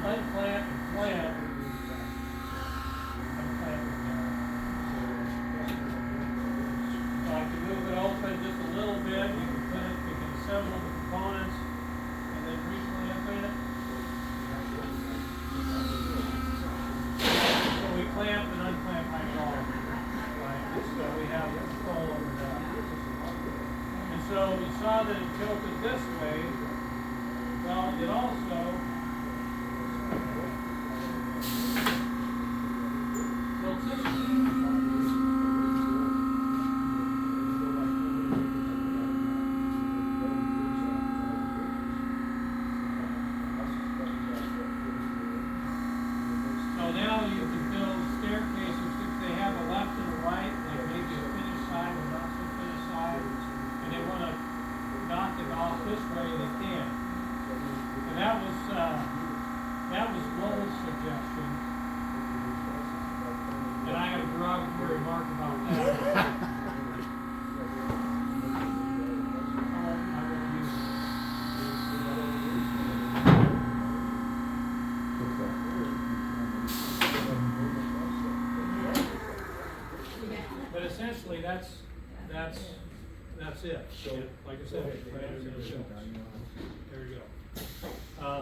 unclamp and clamp. So I can move it open just a little bit. You can put it, you can assemble the components and then reclamp it. So we clamp and unclamp hydraulically, right? So we have control over that. And so you saw that it tilted this way. Well, it also tilts this way. So now you can build staircases if they have a left and a right, like maybe a finished side or not so finished side, and they want to knock it off this way, they can. And that was Lowell's suggestion. And I have a derogatory remark about that. But essentially, that's it. So, like I said, there you go.